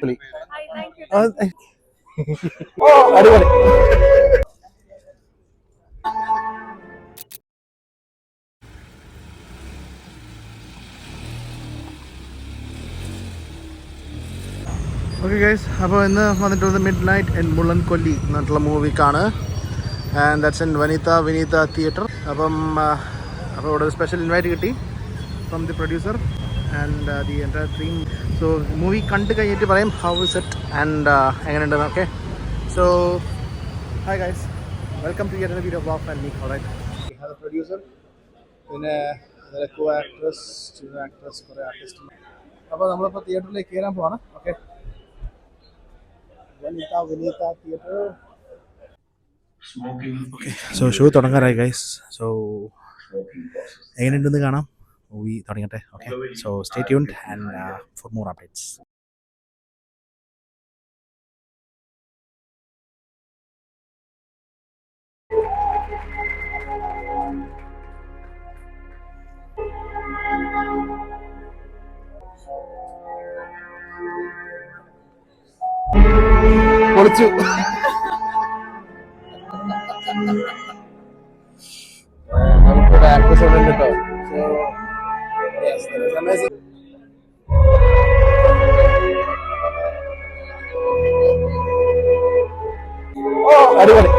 Hi, thank you. അടിപൊളി. Okay guys, അപ്പോൾ ഇന്ന് വന്നിട്ടുള്ളത് മിഡ് നൈറ്റ് ഇൻ മുള്ളൻകൊല്ലി എന്നിട്ടുള്ള മൂവിക്കാണ്. And that's in Vineetha theatre. അപ്പോൾ ഇവിടെ ഒരു സ്പെഷ്യൽ ഇൻവൈറ്റ് കിട്ടി from the producer and the entire team. So movie കണ്ട് കഴിഞ്ഞിട്ട് പറയും ഹൗ ഇസ് ഇറ്റ് ആൻഡ് എങ്ങനെയുണ്ടെന്ന്. Okay, so hi guys, welcome to yet video blog and me. Alright, we have a producer, പിന്നെ co actress, കുറേ artist. അപ്പോൾ നമ്മളിപ്പോൾ തിയേറ്ററിലേക്ക് കയറാൻ പോവാണ്. Okay, Vineetha theatre. Okay, so show തുടങ്ങാറായി ഗൈസ്. സോ എങ്ങനെയുണ്ടെന്ന് കാണാം. മൂവി തുടങ്ങട്ടെ. Okay, so stay tuned and for more updates. പൊളിച്ചു. നമുക്കൊരു ആക്ട്രസ് ഉണ്ട് കേട്ടോ. So yes, that is amazing. Oh അടിപൊളി,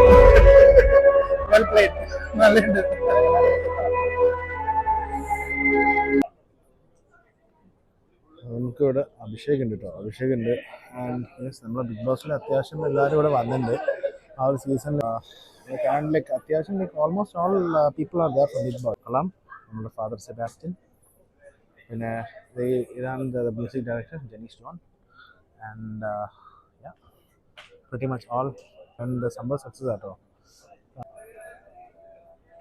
വെൽ പ്ലേഡ്, നല്ലുണ്ട്. നമുക്കിവിടെ അഭിഷേക് ഉണ്ട് കേട്ടോ, അഭിഷേക് ഉണ്ട്. ആൻഡ് യെസ്, നമ്മുടെ ബിഗ് ബോസിൽ അത്യാവശ്യം എല്ലാവരും ഇവിടെ വന്നിട്ടുണ്ട് ആ ഒരു സീസണിൽ. ലൈക്ക് അത്യാവശ്യം like almost all people are there from big boss. കൊള്ളാം. നമ്മുടെ ഫാദർ സെബാസ്റ്റ്യൻ, പിന്നെ ഇതാണ് music director Jenny Stone. And pretty much all. And സംഭവം സക്സസ് ആട്ടോ.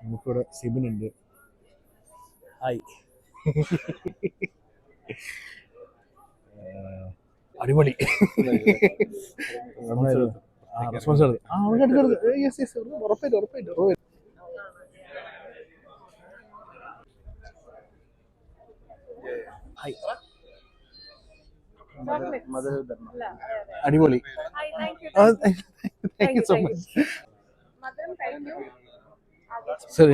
നമുക്കിവിടെ സിബിൻ ഉണ്ട്. ഹായ്. അടിപൊളി. റെസ്പോൺസ് എടുത്ത് യെസ് യെസ്, ഉറപ്പായിട്ടും ഉറപ്പായിട്ടും. ഹായ്, അടിപൊളി. Thank you so much. ശരി,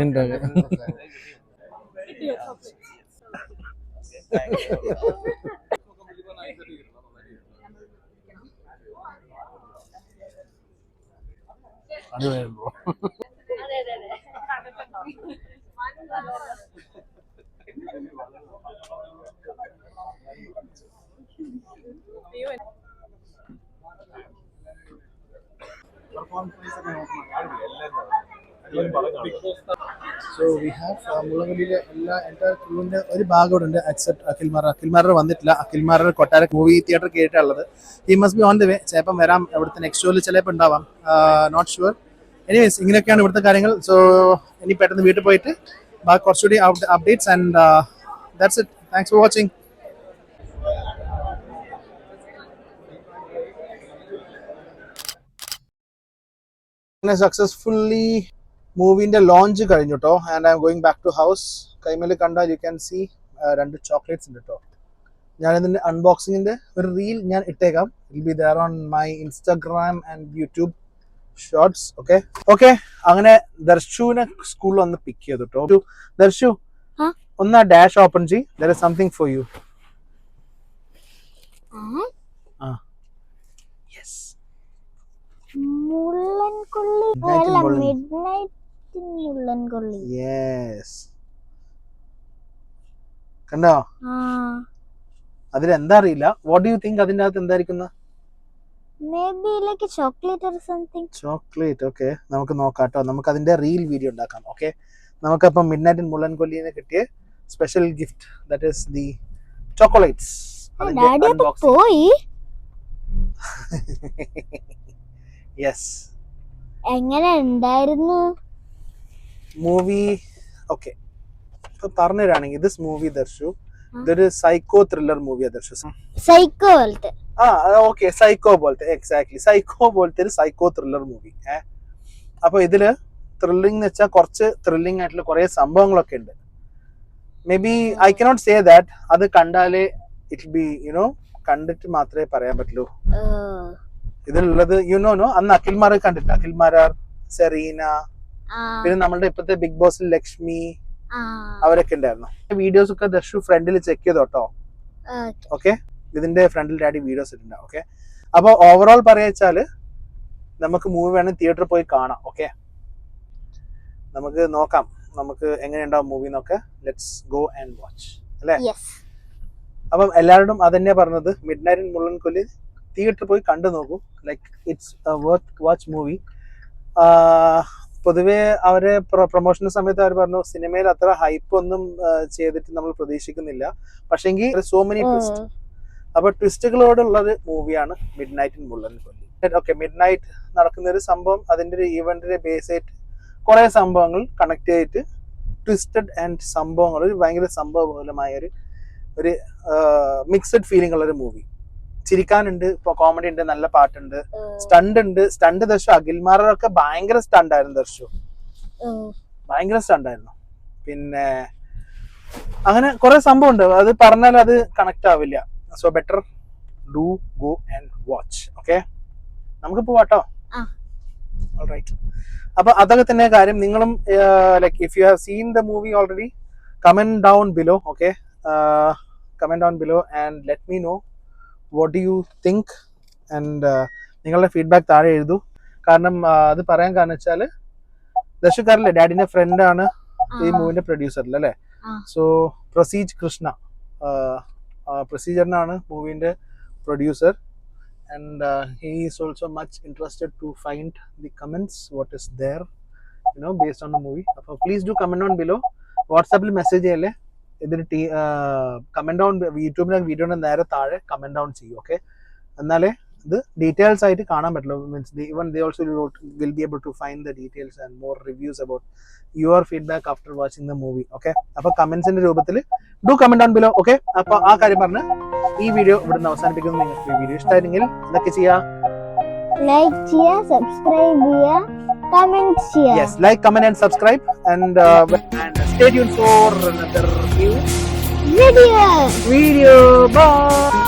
അടിപൊളിയായിരുന്നു. സോ വി ഹാവ് മുള്ളൻകൊല്ലിയിലെ എല്ലാ എൻ്റയർ ക്രൂവിൻ്റെ ഒരു ഭാഗം ഇവിടെ ഉണ്ട് എക്സെപ്റ്റ് അഖിൽമാർ വന്നിട്ടില്ല. അഖിൽമാർ കൊട്ടാര മൂവി തിയേറ്റർ കേട്ടുള്ളത്. He must be on the way. ചിലപ്പം വരാം, ഇവിടുത്തെ നെക്സ്റ്റ് ഷോയിൽ ചിലപ്പോൾ ഉണ്ടാവാം, നോട്ട് ഷുവർ. എനിവേസ്, ഇങ്ങനെയൊക്കെയാണ് ഇവിടുത്തെ കാര്യങ്ങൾ. സോ ഇനി പെട്ടെന്ന് വീട്ടിൽ പോയിട്ട് ബാക്കി കുറച്ചുകൂടി updates and that's it. Thanks for watching. Successfully മൂവിന്റെ ലോഞ്ച് കഴിഞ്ഞു കേട്ടോ. And I'm going back to house. കൈമേൽ കണ്ടാൽ യു ക്യാൻ സി 2 ചോക്ലേറ്റ്സ് ഉണ്ട് കേട്ടോ. ഞാനിതിൻ്റെ അൺബോക്സിങ്ങിന്റെ ഒരു റീൽ ഞാൻ ഇട്ടേക്കാം. Will be their own my Instagram and YouTube shorts. Okay. അങ്ങനെ ദർശുവിനെ സ്കൂളിൽ ഒന്ന് പിക്ക് ചെയ്തു കേട്ടോ. ദർശു, ഒന്ന് ഡാഷ് ഓപ്പൺ ചെയ്. There is something for you. കണ്ടോ? അതിലെന്താ അറിയില്ല. വാട്ട് ഡു യു തിങ്ക് അതിന്റെ അകത്ത് എന്തായിരിക്കുന്ന? ചോക്ലേറ്റ്. ഓക്കെ, നമുക്ക് നോക്കാം കേട്ടോ. നമുക്ക് അതിന്റെ റീൽ വീഡിയോ ഉണ്ടാക്കാം. ഓക്കെ, നമുക്കപ്പം മിഡ് നൈറ്റ് ഇൻ മുള്ളൻകൊല്ലിന്ന് കിട്ടിയ special gift, that is the chocolates. Yes. എങ്ങനെ ഉണ്ടായിരുന്നു മൂവി? ഓക്കെ, ഇപ്പൊ പറഞ്ഞുതരാണെങ്കിൽ ദിസ് മൂവി ദർശു ഇതൊരു സൈക്കോ ത്രില്ലർ മൂവിയാ ദർശു. സൈക്കോ പോലത്തെ. ഓക്കെ, സൈക്കോ പോലത്തെ, എക്സാക്ട്ലി സൈക്കോ പോലത്തെ ഒരു സൈക്കോ ത്രില്ലർ മൂവി. അപ്പൊ ഇതില് ത്രില്ലിംഗ് എന്ന് വെച്ചാൽ കുറച്ച് ത്രില്ലിംഗ് ആയിട്ടുള്ള കുറെ സംഭവങ്ങളൊക്കെ ഉണ്ട്. May be I cannot say that. അത് കണ്ടാലേ ഇറ്റ് ബി യുനോ കണ്ടിട്ട് മാത്രമേ പറയാൻ പറ്റുള്ളൂ. ഓ. ഇതിലുള്ളത് നോ അന്ന് അഖിൽമാരെ കണ്ടിട്ട്, അഖിൽമാരാർ, സെറീന, ആ, പിന്നെ നമ്മളുടെ ഇപ്പത്തെ ബിഗ് ബോസിൽ ലക്ഷ്മി, ആ, അവരൊക്കെ ഉണ്ടായിരുന്നു. വീഡിയോസ് ഒക്കെ ദർശു ഫ്രണ്ടിൽ ചെക്ക് ചെയ്തോട്ടോ. ഓക്കേ. ഓക്കെ, ഇതിന്റെ ഫ്രണ്ടിൽ ഡാഡി വീഡിയോസ് ഇട്ടുണ്ടാവും. ഓക്കെ, അപ്പൊ ഓവറോൾ പറയാച്ചാല് നമുക്ക് മൂവി വേണമെങ്കിൽ തിയേറ്ററിൽ പോയി കാണാം. ഓക്കെ, നമുക്ക് നോക്കാം നമുക്ക് എങ്ങനെയുണ്ടാവും മൂവി എന്നൊക്കെ. ലെറ്റ്സ് ഗോ ആൻഡ് വാച്ച് അല്ലേ. Yes. അപ്പം എല്ലാവരോടും അതന്നെയാ പറഞ്ഞത്, മിഡ് നൈറ്റ് ഇൻ മുള്ളൻകൊല്ലി തിയേറ്ററിൽ പോയി കണ്ടു നോക്കൂ. Like it's worth watch movie. പൊതുവെ അവരെ പ്രൊമോഷൻ സമയത്ത് അവർ പറഞ്ഞു സിനിമയിൽ അത്ര ഹൈപ്പ് ഒന്നും ചെയ്തിട്ട് നമ്മൾ പ്രതീക്ഷിക്കുന്നില്ല, പക്ഷെങ്കിൽ സോ മെനി ട്വിസ്റ്റ്. അപ്പൊ ട്വിസ്റ്റുകളോടുള്ളൊരു മൂവിയാണ് mid night in Mullankolli. Okay, mid night നടക്കുന്ന ഒരു സംഭവം, അതിന്റെ ഒരു ഈവന്റിനെ ബേസ് ചെയ്തിട്ട് കുറെ സംഭവങ്ങൾ കണക്ട് ചെയ്തിട്ട് ട്വിസ്റ്റഡ് ആൻഡ് സംഭവങ്ങൾ, ഒരു ഭയങ്കര സംഭവബഹുലമായ ഒരു മിക്സഡ് ഫീലിംഗ് ഉള്ള ഒരു മൂവി. ചിരിക്കാനുണ്ട്, ഇപ്പൊ കോമഡി ഉണ്ട്, നല്ല പാട്ടുണ്ട്, സ്റ്റണ്ട് ഉണ്ട്. സ്റ്റണ്ട് ദർശു അഖിൽമാരൊക്കെ ഭയങ്കര സ്റ്റണ്ട് ആയിരുന്നു. ദർശു ഭയങ്കര സ്റ്റണ്ട് ആയിരുന്നു. പിന്നെ അങ്ങനെ കുറെ സംഭവം ഉണ്ട്, അത് പറഞ്ഞാൽ അത് കണക്ട് ആവില്ല. So better do go and watch. Okay, നമുക്ക് പോവാട്ടോ. ഓൾറൈറ്റ്, അപ്പൊ അതൊക്കെ തന്നെ കാര്യം. നിങ്ങളും like if you have seen the movie already, comment down below. Okay, comment down below and let me no what do you think. And നിങ്ങളുടെ feedback താഴെ എഴുതൂ. കാരണം അത് പറയാൻ കാരണം വെച്ചാൽ ദർശക്കാരല്ലേ, ഡാഡിന്റെ ഫ്രണ്ട് ആണ് ഈ മൂവിന്റെ പ്രൊഡ്യൂസർ അല്ലേ. സോ പ്രസീജ് കൃഷ്ണ, പ്രൊസീജറിനാണ് മൂവിന്റെ producer. And he is also much interested to find the comments what is there based on the movie. So please do comment down below. WhatsApp il message cheyale idinu comment down YouTube na video na nere taare comment down cheyu. Okay, annale idu details aayittu kaanan pattullo, means even they also will be able to find the details and more reviews about your feedback after watching the movie. Okay, appo comments inde roopathil do comment down below. Okay, appo aa karyam parnu ഈ video ഇവിടുന്ന് അവസാനിപ്പിക്കുന്നു. നിങ്ങൾക്ക് ഈ video ഇഷ്ടമായിരുന്നെങ്കിൽ എന്തൊക്കെ ചെയ്യാം? Like ചെയ്യുക, subscribe ചെയ്യുക, comment ചെയ്യുക. Yes, like, comment and subscribe and stay tuned for another new video. Bye.